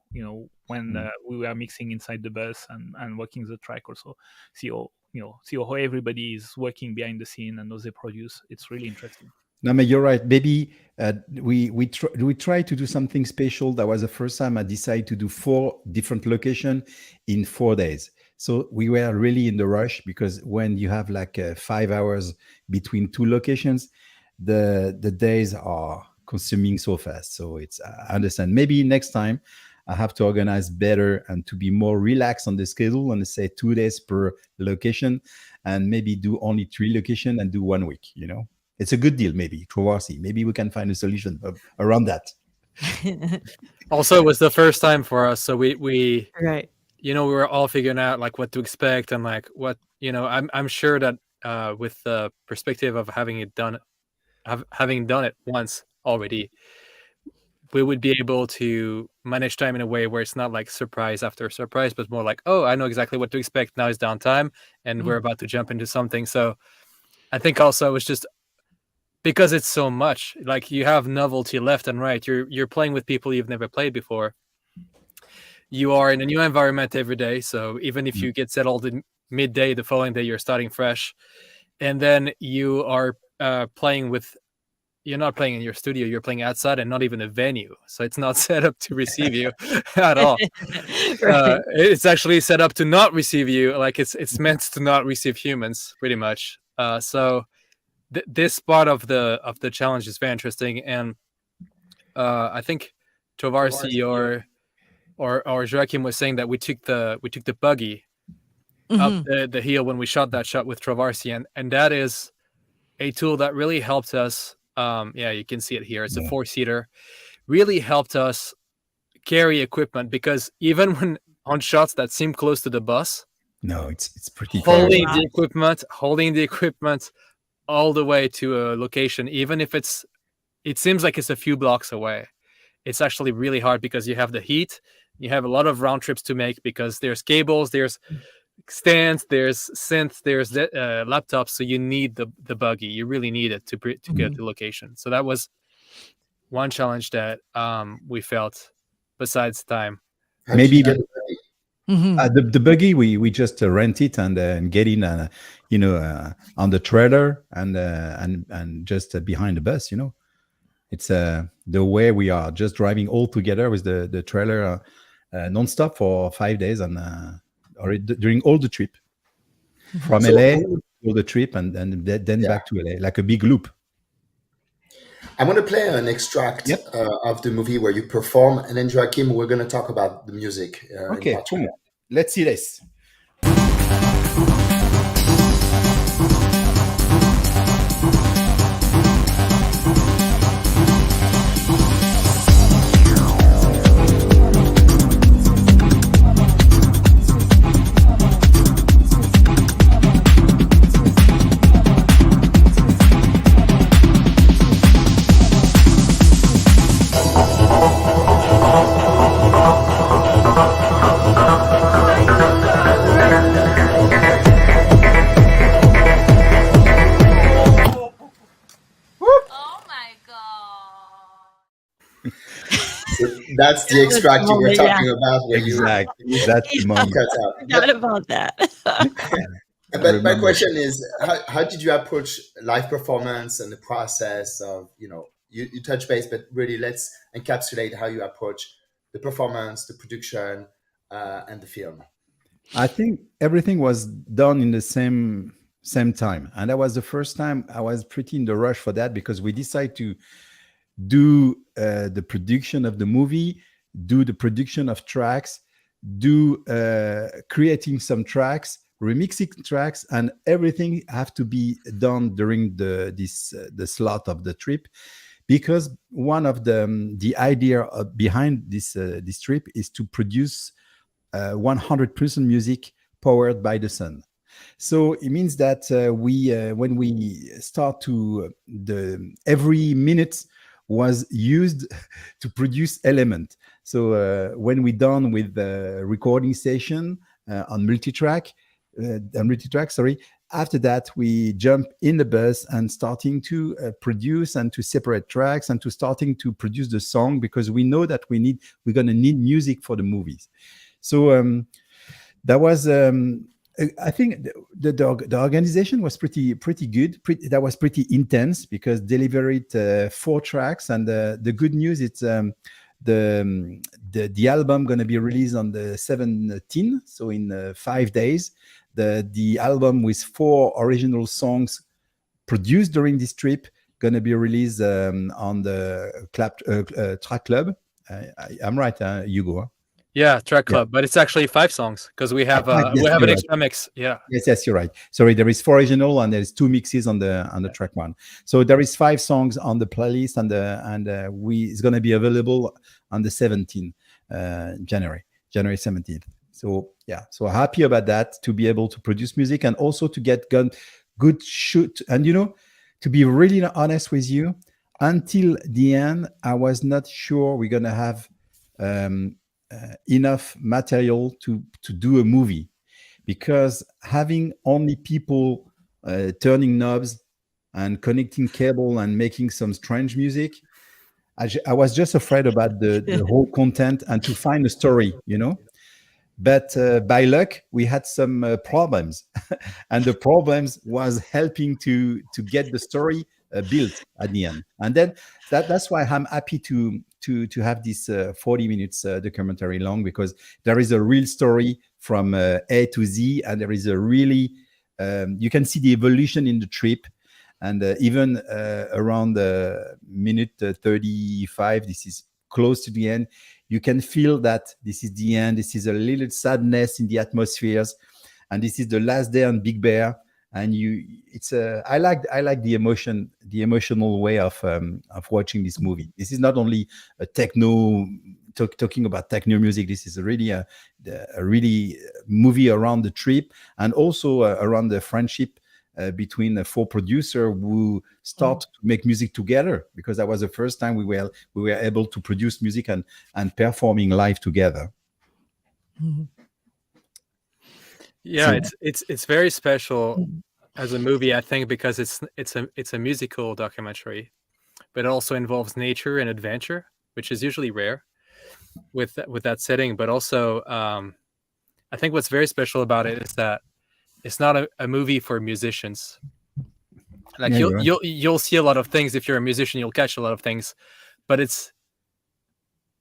when we were mixing inside the bus and working the track, also see how everybody is working behind the scene and how they produce. It's really interesting. No, but you're right. Maybe we try to do something special. That was the first time I decided to do 4 different locations in 4 days. So we were really in the rush, because when you have like 5 hours between 2 locations, the days are consuming so fast. So I understand. Maybe next time I have to organize better and to be more relaxed on the schedule, and say 2 days per location, and maybe do only 3 locations and do 1 week. It's a good deal. Maybe Trovarsi. Maybe we can find a solution around that. Also, it was the first time for us, so we right. We were all figuring out like what to expect and like what I'm sure that with the perspective of having done it once already, we would be able to manage time in a way where it's not like surprise after surprise, but more like, oh, I know exactly what to expect. Now it's downtime and we're about to jump into something. So I think also it's just because it's so much, like you have novelty left and right. You're playing with people you've never played before. You are in a new environment every day. So even if you get settled in midday, the following day you're starting fresh. And then you are you're not playing in your studio, you're playing outside and not even a venue. So it's not set up to receive you at all. Right. It's actually set up to not receive you. Like it's meant to not receive humans pretty much. So this part of the challenge is very interesting. And I think Trovarsi or Joachim was saying that we took the buggy up the hill when we shot that shot with Trovarsi, and that is a tool that really helped us. You can see it here. It's a 4-seater. Really helped us carry equipment, because even when on shots that seem close to the bus, it's pretty holding the equipment all the way to a location, even if it seems like it's a few blocks away. It's actually really hard, because you have the heat. You have a lot of round trips to make, because there's cables, there's stands, there's synths, there's laptops. So you need the buggy. You really need it to get the location. So that was one challenge that we felt, besides time. Maybe the buggy we just rent it and get in on the trailer and just behind the bus. It's the way we are just driving all together with the trailer non-stop for 5 days, and during all the trip from LA, all the trip, and then back to LA, like a big loop. I'm going to play an extract of the movie where you perform, and then Joachim, we're going to talk about the music. Okay, cool. Let's see this. That's the extract you were talking about. Where exactly. That's the moment. Forgot about that. But my question is, how did you approach live performance and the process of, you touch base, but really let's encapsulate how you approach the performance, the production, and the film. I think everything was done in the same time, and that was the first time. I was pretty in the rush for that because we decided to do the production of the movie, do the production of tracks, do creating some tracks, remixing tracks, and everything have to be done during the slot of the trip, because one of the idea behind this trip is to produce 100% music powered by the sun. So it means that when we start to every minute was used to produce element. So when we done with the recording station on multitrack, after that we jump in the bus and starting to produce and to separate tracks and to starting to produce the song, because we know that we're going to need music for the movies. So that was I think the organization was pretty good. That was pretty intense because delivered 4 tracks, and the good news it's the album going to be released on the 17th, so in 5 days. The album with 4 original songs produced during this trip going to be released on the Track Club. I'm right, Hugo? Huh? Yeah, Track Club, but it's actually 5 songs because we have an extra mix. Yeah. Yes, you're right. Sorry, there is 4 original and there's 2 mixes on the track one. So there is 5 songs on the playlist, and it's going to be available on the 17th January 17th. So yeah, so happy about that, to be able to produce music and also to get good shoot. And to be really honest with you, until the end, I was not sure we're going to have enough material to do a movie, because having only people turning knobs and connecting cable and making some strange music, I was just afraid about the whole content and to find a story, But by luck, we had some problems, and the problems was helping to get the story built at the end. And then that's why I'm happy to have this 40 minutes documentary long, because there is a real story from A to Z, and there is a really you can see the evolution in the trip. And even around minute 35, this is close to the end, you can feel that this is the end. This is a little sadness in the atmospheres, and this is the last day on Big Bear. And I like the emotional way of watching this movie. This is not only a techno talking about techno music. This is really a really movie around the trip, and also around the friendship between the 4 producers who start to make music together, because that was the first time we were able to produce music and performing live together. Mm-hmm. Yeah, so it's very special as a movie, I think, because it's a musical documentary, but it also involves nature and adventure, which is usually rare with that setting. But also, I think what's very special about it is that it's not a movie for musicians. Like you'll see a lot of things. If you're a musician, you'll catch a lot of things. But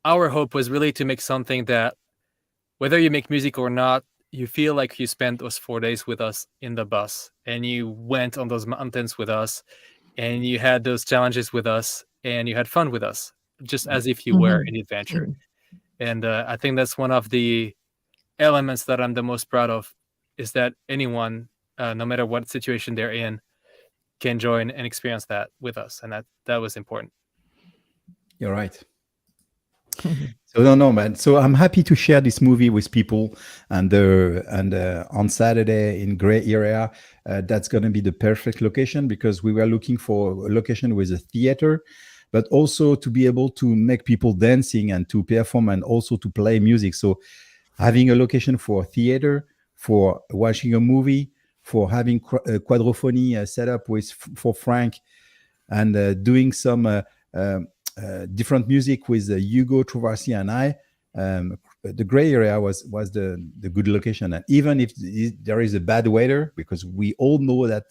our hope was really to make something that, whether you make music or not, you feel like you spent those 4 days with us in the bus, and you went on those mountains with us, and you had those challenges with us, and you had fun with us, just as if you were an adventure. And I think that's one of the elements that I'm the most proud of, is that anyone, no matter what situation they're in, can join and experience that with us. And that was important. You're right. So no, man. So I'm happy to share this movie with people, and on Saturday in Gray Area, that's going to be the perfect location, because we were looking for a location with a theater, but also to be able to make people dancing and to perform and also to play music. So having a location for theater, for watching a movie, for having quadrophony set up for Franck, and doing some different music with Hugo, Trovarsi, and I, the gray area was the good location. And even if there is a bad weather, because we all know that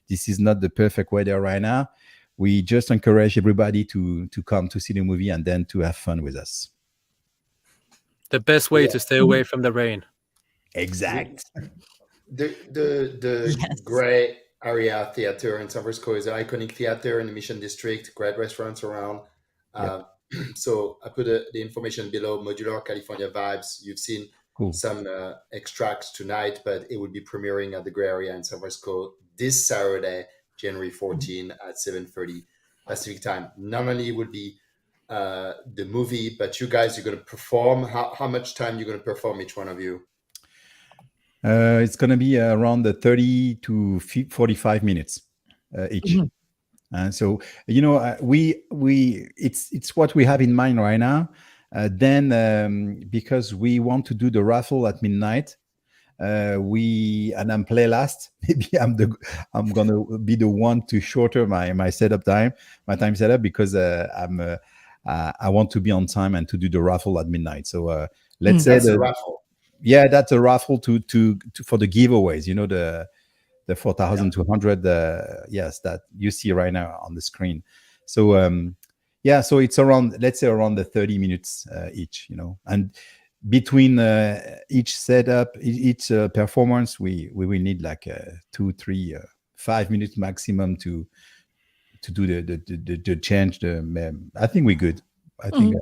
this is not the perfect weather right now, we just encourage everybody to come to see the movie and then to have fun with us. The best way to stay away from the rain. Exact. The Yes. Gray Area Theater in San Francisco is an iconic theater in the Mission District. Great restaurants around. So I put the information below. Modular California Vibes. You've seen some extracts tonight, but it will be premiering at the Gray Area in San Francisco this Saturday, January 14 at 7:30 Pacific time. Not only will be the movie, but you guys are going to perform. How much time you're going to perform, each one of you? It's going to be around the 30 to 45 minutes each. And so, it's what we have in mind right now. Then, because we want to do the raffle at midnight, and I'm play last. Maybe I'm gonna be the one to shorter my time setup, because I want to be on time and to do the raffle at midnight. So let's say that's the raffle. Yeah, that's a raffle to for the giveaways. The 4,200. Yes, that you see right now on the screen. So so it's around, let's say, around the 30 minutes each. And between each setup, each performance, we will need like 2, 3, 5 minutes maximum to do the change. I think we're good. I think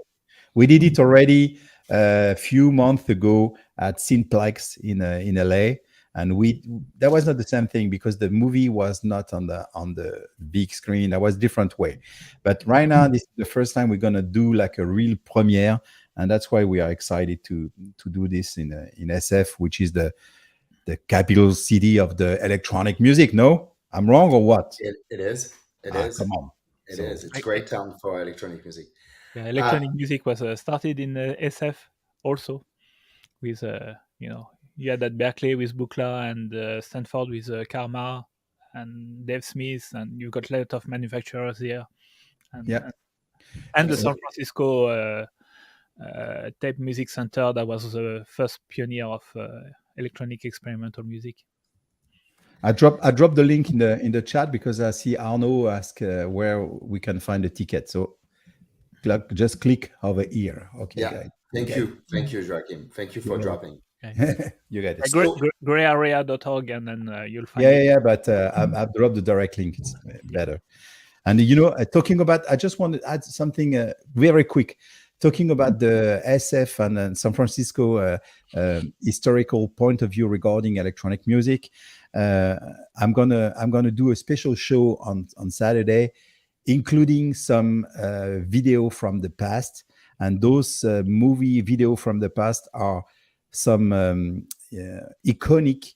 we did it already a few months ago at Cineplex in LA, and that was not the same thing because the movie was not on the big screen. That was a different way. But right now, this is the first time we're gonna do like a real premiere, and that's why we are excited to do this in SF, which is the capital city of the electronic music. No, I'm wrong or what? It is. It is. Come on. It is. It's a great town for electronic music. Yeah, electronic music was started in SF also, with you had at Berkeley with Buchla, and Stanford with Karma and Dave Smith, and you've got a lot of manufacturers here, and the San Francisco Tape Music Center, that was the first pioneer of electronic experimental music. I dropped the link in the chat because I see Arnaud ask where we can find the ticket. So just click over here. Okay, guys. Thank you, Joachim. Thank you for dropping. Okay. You got it. Grayarea.org, and then you'll find but I've dropped the direct link. It's better. And talking about, I just want to add something very quick. Talking about the SF and San Francisco historical point of view regarding electronic music, I'm gonna do a special show on Saturday, including some video from the past. And those movie video from the past are some iconic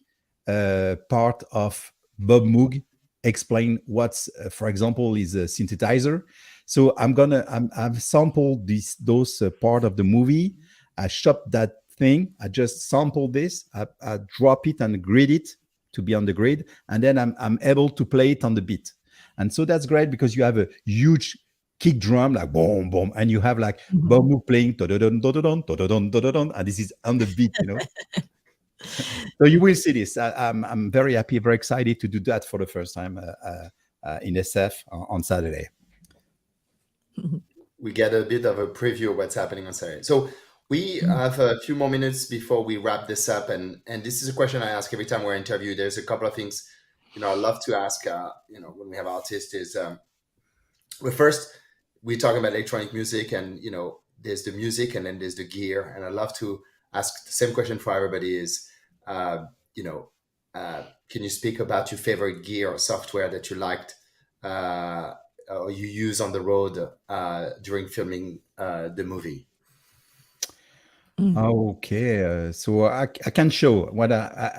part of Bob Moog explain what's, for example, is a synthesizer. So I've sampled those part of the movie. I shot that thing. I just sampled this. I drop it and grid it to be on the grid, and then I'm able to play it on the beat. And so that's great because you have a huge kick drum, like boom, boom, and you have like Bob Moog playing da-da-dun, da-da-dun, da-da-dun, da-da-dun, and this is on the beat, So you will see this. I'm very happy, very excited to do that for the first time in SF on Saturday. We get a bit of a preview of what's happening on Saturday. So we have a few more minutes before we wrap this up, and this is a question I ask every time we're interviewed. There's a couple of things, I love to ask, when we have artists is, well, first we talk about electronic music, and there's the music, and then there's the gear, and I love to ask the same question for everybody: is, can you speak about your favorite gear or software that you liked or you use on the road during filming the movie? Okay, so I can show what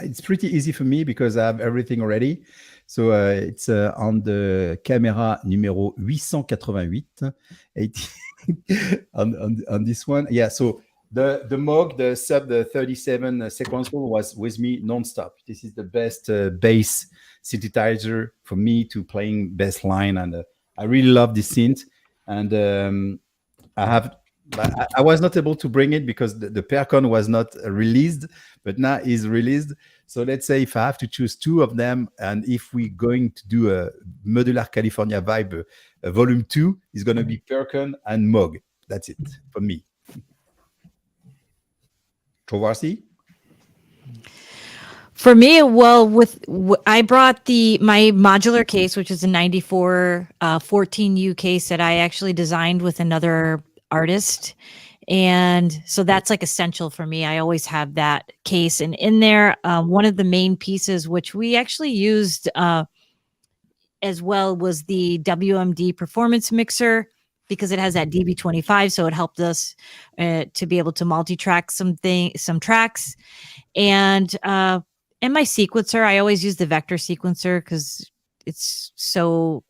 it's pretty easy for me because I have everything already. So it's on the camera numéro 888 on this one. Yeah, so the Moog, the Sub 37 sequential was with me nonstop. This is the best bass synthesizer for me to playing bass line, and I really love this synth. And I have but I was not able to bring it because the Percon was not released, but now is released. So let's say if I have to choose two of them, and if we're going to do a Modular California Vibe Volume 2, it's going to be Percon and Mog. That's it for me. Trovarsi? For me, well, I brought my modular case, which is a 94 14U case that I actually designed with another artist. And so that's like essential for me. I always have that case. And in there, one of the main pieces, which we actually used as well, was the WMD performance mixer, because it has that DB25. So it helped us to be able to multi-track some tracks. And my sequencer, I always use the vector sequencer because it's so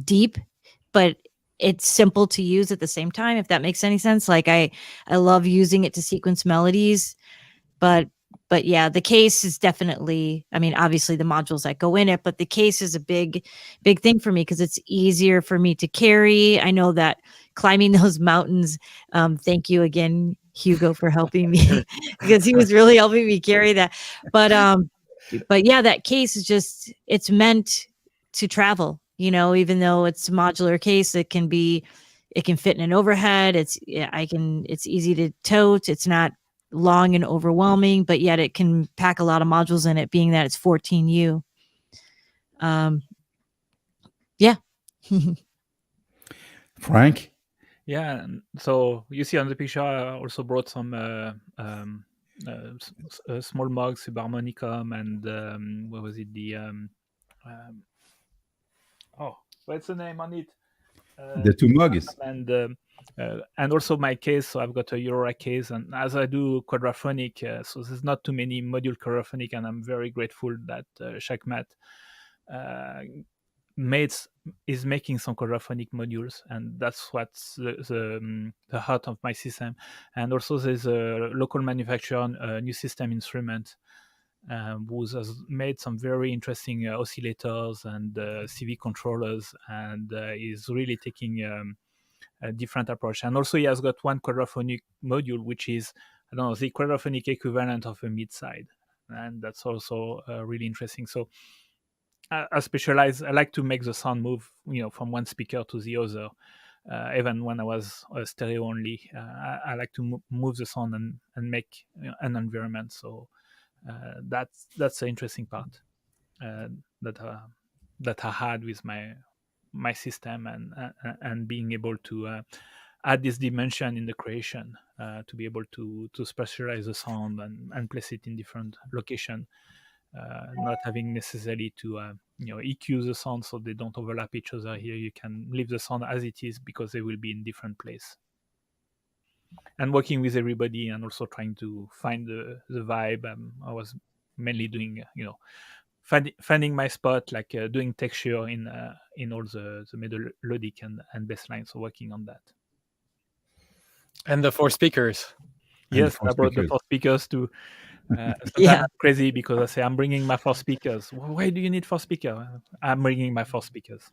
deep, but it's simple to use at the same time, if that makes any sense. Like I love using it to sequence melodies, but yeah, the case is definitely, I mean, obviously the modules that go in it, but the case is a big thing for me because it's easier for me to carry. I know that climbing those mountains, thank you again, Hugo, for helping me because he was really helping me carry that. But yeah, that case is just, it's meant to travel, you know, even though it's a modular case, it can fit in an overhead. It's easy to tote. It's not long and overwhelming, but yet it can pack a lot of modules in it, being that it's 14U. Yeah. Frank? Yeah, so you see on the picture, I also brought some small mugs, Subharmonicum, and what was it? What's the name on it? The two mugs. And also my case. So I've got a Aurora case, and as I do quadraphonic, so there's not too many module quadraphonic, and I'm very grateful that Shakmat is making some quadraphonic modules, and that's what's the heart of my system. And also there's a local manufacturer, New System Instrument, who has made some very interesting oscillators and CV controllers, and is really taking a different approach. And also he has got one quadraphonic module, which is, I don't know, the quadraphonic equivalent of a mid-side, and that's also really interesting. So I specialize. I like to make the sound move, from one speaker to the other. Even when I was stereo only, I like to move the sound and make an environment. So that's the interesting part that I had with my system, and being able to add this dimension in the creation, to be able to specialize the sound and place it in different location. Not having necessarily to EQ the sound so they don't overlap each other. Here you can leave the sound as it is because they will be in different place. And working with everybody and also trying to find the vibe. I was mainly doing finding my spot, like doing texture in all the melodic and bass lines. So working on that. And the 4 speakers. Yes, I brought the 4 speakers too. Yeah. I'm crazy because I say I'm bringing my 4 speakers. Why do you need 4 speakers? I'm bringing my 4 speakers.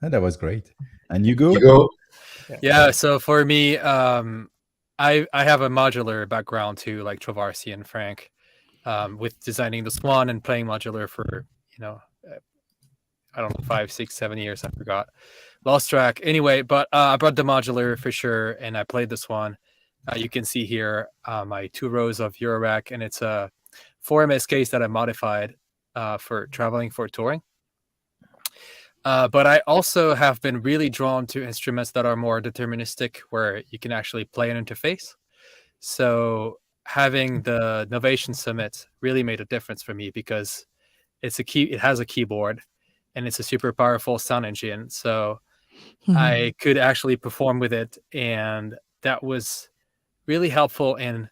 That was great. And Hugo? Yeah. So for me, I have a modular background too, like Trovarsi and Franck, with designing the Swan and playing modular for I don't know, 5, 6, 7 years. I forgot, lost track. Anyway, but I brought the modular for sure, and I played the Swan. You can see here my 2 rows of Eurorack, and it's a 4MS case that I modified for traveling, for touring. But I also have been really drawn to instruments that are more deterministic, where you can actually play an interface. So having the Novation Summit really made a difference for me because it has a keyboard, and it's a super powerful sound engine. So I could actually perform with it, and that was really helpful in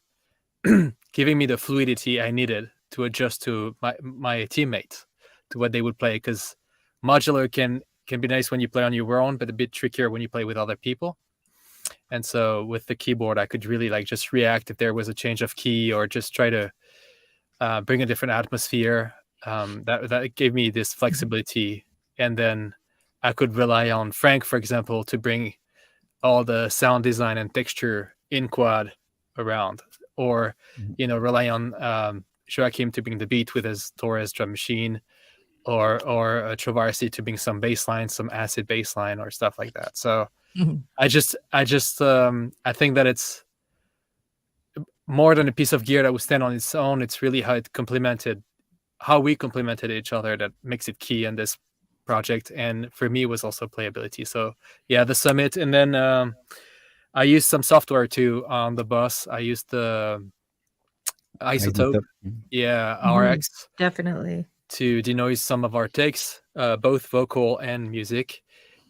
giving me the fluidity I needed to adjust to my teammates, to what they would play, because modular can be nice when you play on your own, but a bit trickier when you play with other people. And so with the keyboard, I could really just react if there was a change of key, or just try to bring a different atmosphere. That gave me this flexibility. And then I could rely on Franck, for example, to bring all the sound design and texture in quad around, or rely on Joachim to bring the beat with his Torres drum machine, or Trovarsi to bring some bass line, some acid bass line, or stuff like that. So I think that it's more than a piece of gear that would stand on its own. It's really how we complemented each other that makes it key in this project. And for me, it was also playability. So yeah, the Summit. And then I used some software too on the bus. I used the Isotope, RX, definitely, to denoise some of our takes, both vocal and music.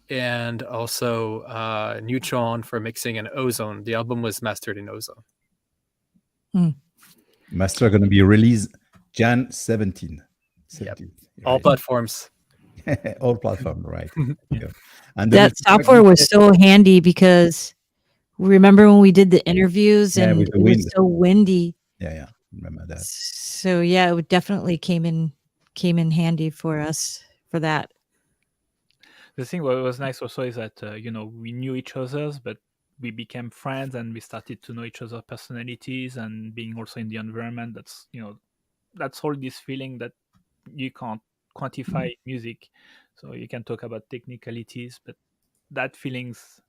And also Neutron for mixing, and Ozone. The album was mastered in Ozone. Master going to be released Jan 17th. Yep. Right. All platforms. All platforms, right. Yeah. And that software was so handy because remember when we did the interviews and it was so windy. Yeah, remember that. So yeah, it definitely came in handy for us for that. The thing what was nice also is that we knew each other's, but we became friends and we started to know each other's personalities, and being also in the environment. That's all this feeling that you can't quantify music. So you can talk about technicalities, but that feelings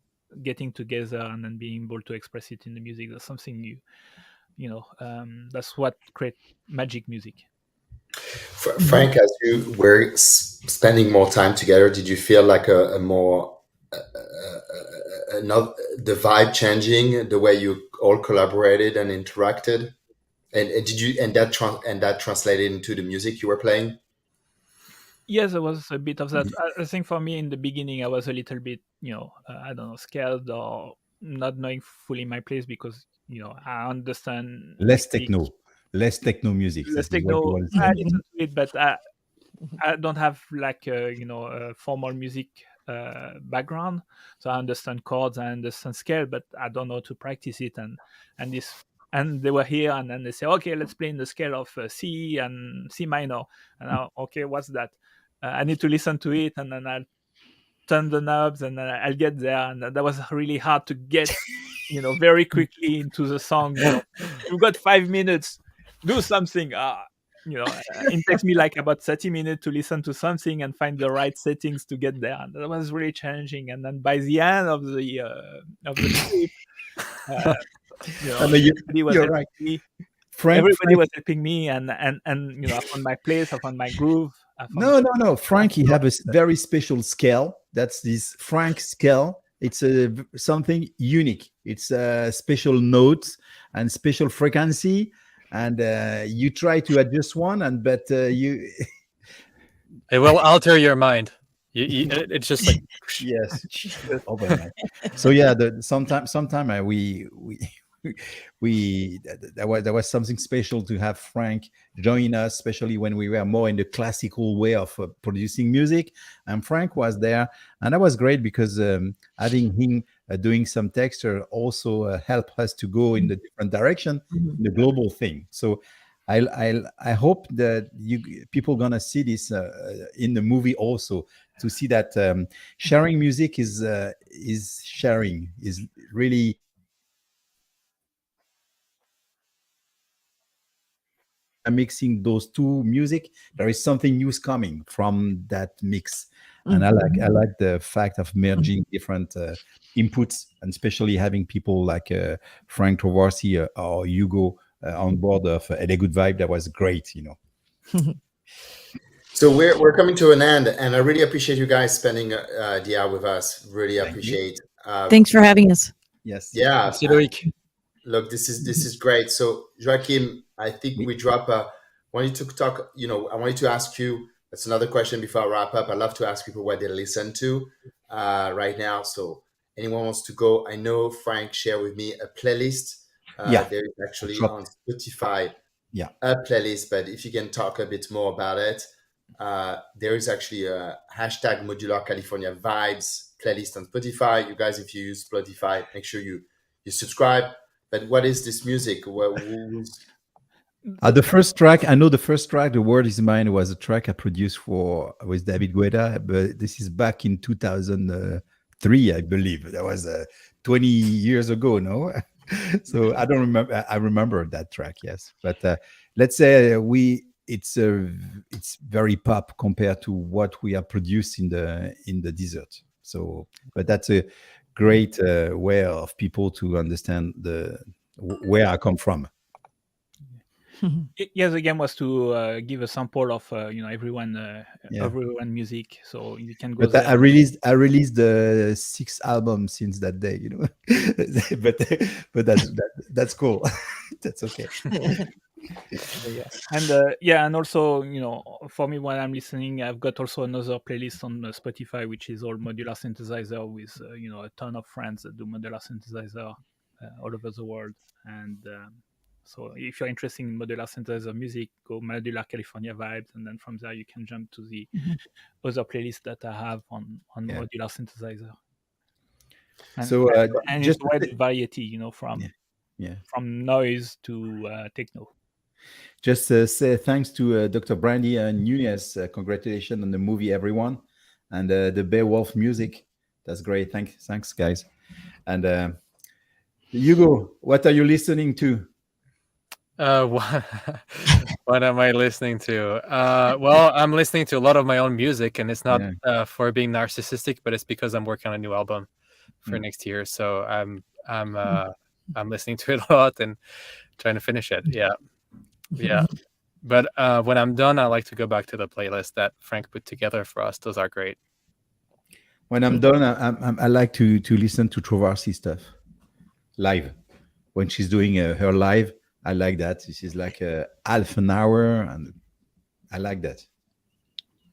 getting together and then being able to express it in the music, that's something new. That's what creates magic music. Franck, as you were spending more time together, did you feel like a more the vibe changing, the way you all collaborated and interacted, and that translated into the music you were playing? Yes, there was a bit of that. I think for me in the beginning, I was a little bit, I don't know, scared or not knowing fully my place, because I understand less techno music. Less techno. I listen to it, but I don't have like a formal music background, so I understand chords, I understand scale, but I don't know to practice it. And they were here, and then they say, okay, let's play in the scale of C and C minor, and now, okay, what's that? I need to listen to it, and then I'll turn the knobs, and then I'll get there. And that was really hard to get, very quickly into the song. You've got 5 minutes, do something. It takes me like about 30 minutes to listen to something and find the right settings to get there. And that was really challenging. And then by the end of the trip, everybody was helping me. Everybody was helping me, and I found my place, I found my groove. No. Franck, he have a very special scale. That's this Franck scale. It's something unique. It's special notes and special frequency, and you try to adjust one, but you. It will alter your mind. It's just like yes. So yeah, sometimes there was something special to have Franck join us, especially when we were more in the classical way of producing music. And Franck was there, and that was great because having him doing some texture also helped us to go in the different direction, the global thing. So I hope that people gonna see this in the movie also, to see that sharing music is sharing, is really mixing those two music. There is something new coming from that mix, and I like the fact of merging different inputs, and especially having people like Franck Trovarsi or Hugo on board of a good vibe. That was great, So we're coming to an end, and I really appreciate you guys spending the hour with us. Really appreciate. Thanks for having us. Yes. Yeah. Look, this is great. So Joachim, I think we drop. Wanted to talk. I wanted to ask you. That's another question before I wrap up. I love to ask people what they listen to right now. So anyone wants to go? I know Franck shared with me a playlist. There is actually on Spotify a playlist, but if you can talk a bit more about it, there is actually a hashtag Modular California Vibes playlist on Spotify. You guys, if you use Spotify, make sure you subscribe. But what is this music? The first track, I know the first track, The World Is Mine, was a track I produced with David Guetta, but this is back in 2003, I believe. That was 20 years ago, no? So I don't remember. I remember that track, yes. But let's say it's very pop compared to what we are produced in the desert. So, but that's a great way of people to understand where I come from. Yes, the game was to give a sample of everyone music, so you can go But there. I released the 6th album since that day, but that's cool. That's okay. And also, for me, when I'm listening, I've got also another playlist on Spotify, which is all modular synthesizer with a ton of friends that do modular synthesizer all over the world. And so if you're interested in modular synthesizer music, go Modular California Vibes, and then from there you can jump to the other playlist that I have on modular synthesizer. And, so and just it's wide variety, from noise to techno. Just say thanks to Dr. Brandy and Nunez. Congratulations on the movie, everyone, and the Beowulf music. That's great. Thanks, guys. And Hugo, what are you listening to? What am I listening to? Well, I'm listening to a lot of my own music, and it's not for being narcissistic, but it's because I'm working on a new album for next year. So I'm listening to it a lot and trying to finish it. Yeah. But when I'm done, I like to go back to the playlist that Frank put together for us. Those are great. When I'm done, I like to listen to Trovarsi stuff live. When she's doing her live, I like that. This is like half an hour, and I like that.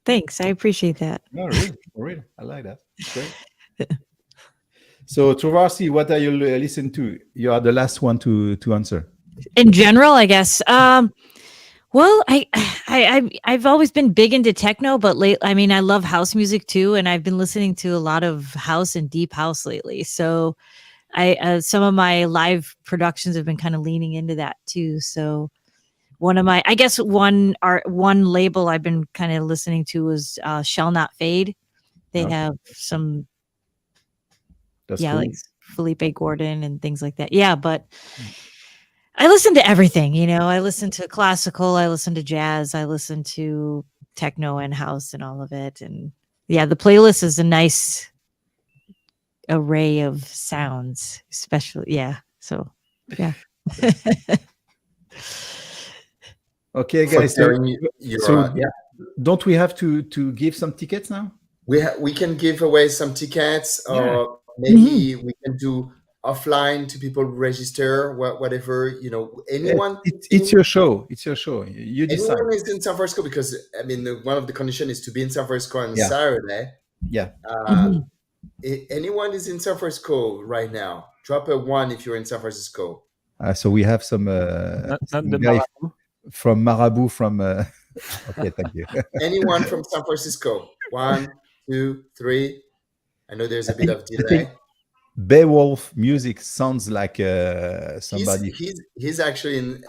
Thanks, I appreciate that. No, really, for real, I like that. It's great. So, Trovarsi, what are you listening to? You are the last one to answer. In general, I guess. Well, I've always been big into techno, but I love house music too, and I've been listening to a lot of house and deep house lately. So, some of my live productions have been kind of leaning into that too. So, one label I've been kind of listening to was Shall Not Fade. They have some, cool. Like Felipe Gordon and things like that. Yeah, but I listen to everything, I listen to classical, I listen to jazz, I listen to techno and house and all of it. And yeah, the playlist is a nice array of sounds, especially. Yeah. So, yeah. Okay, guys. Don't we have to give some tickets now? We can give away some tickets, or maybe we can do offline to people register, whatever, anyone. It's your show. It's your show. You decide. Anyone is in San Francisco, because one of the conditions is to be in San Francisco on Saturday. Yeah. Anyone is in San Francisco right now? Drop a 1 if you're in San Francisco. So we have some guy from Marabout from. Okay, thank you. Anyone from San Francisco? 1, 2, 3. I know there's a bit of delay. Beowulf music sounds like somebody. He's actually in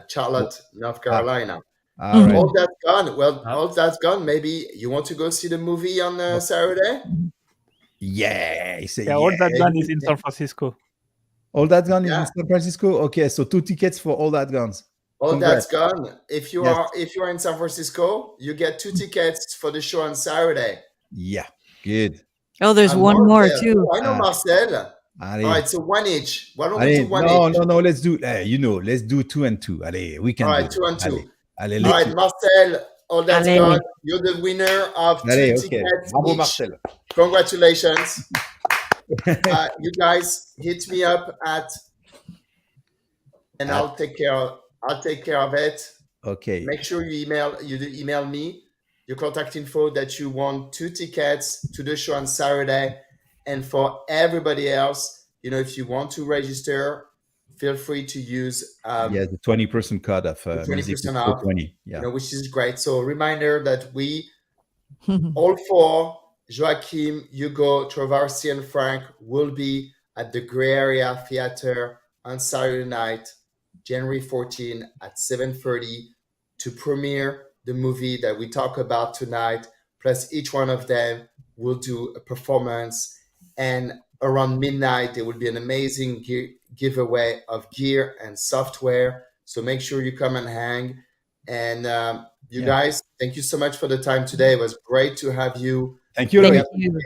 Charlotte, North Carolina. Right. All that's gone. Well, all that's gone. Maybe you want to go see the movie on Saturday? Yeah. All that gone is in San Francisco. All that gone is in San Francisco. Okay, so 2 tickets for All That Guns. All That's Gone. If you are in San Francisco, you get 2 tickets for the show on Saturday. Yeah, good. Oh, there's one more too. I know Marcel. All right, so 1 each. Why don't we do 1 each? No. Let's do. Let's do 2 and 2. Allez, we can. All right, 2 and 2. All right, Marcel. All That's Gone. You're the winner of 2 tickets. Bravo, Marcel. Congratulations. You guys hit me up and I'll take care of it. Okay. Make sure you email me your contact info that you want 2 tickets to the show on Saturday. And for everybody else, if you want to register, feel free to use the 20% code of 20% off, 20. which is great. So reminder that we all 4, Joachim, Hugo, Trovarsi, and Frank, will be at the Gray Area Theater on Saturday night January 14 at 7:30 to premiere the movie that we talk about tonight. Plus, each one of them will do a performance, and around midnight there will be an amazing giveaway of gear and software. So make sure you come and hang. And you guys, thank you so much for the time today. It was great to have you. Thank you, Thank Loic. you.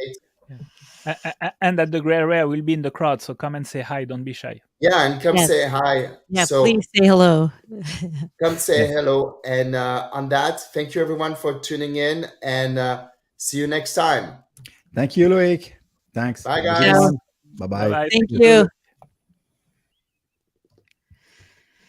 And at the gray area, we'll be in the crowd, so come and say hi. Don't be shy. Yeah, and come Yes. say hi. Yeah, So please say hello. come say hello. And on that, thank you everyone for tuning in, and see you next time. Thank you, Loic. Thanks. Bye, Have a guys. good one. Bye-bye. Bye-bye. Thank you.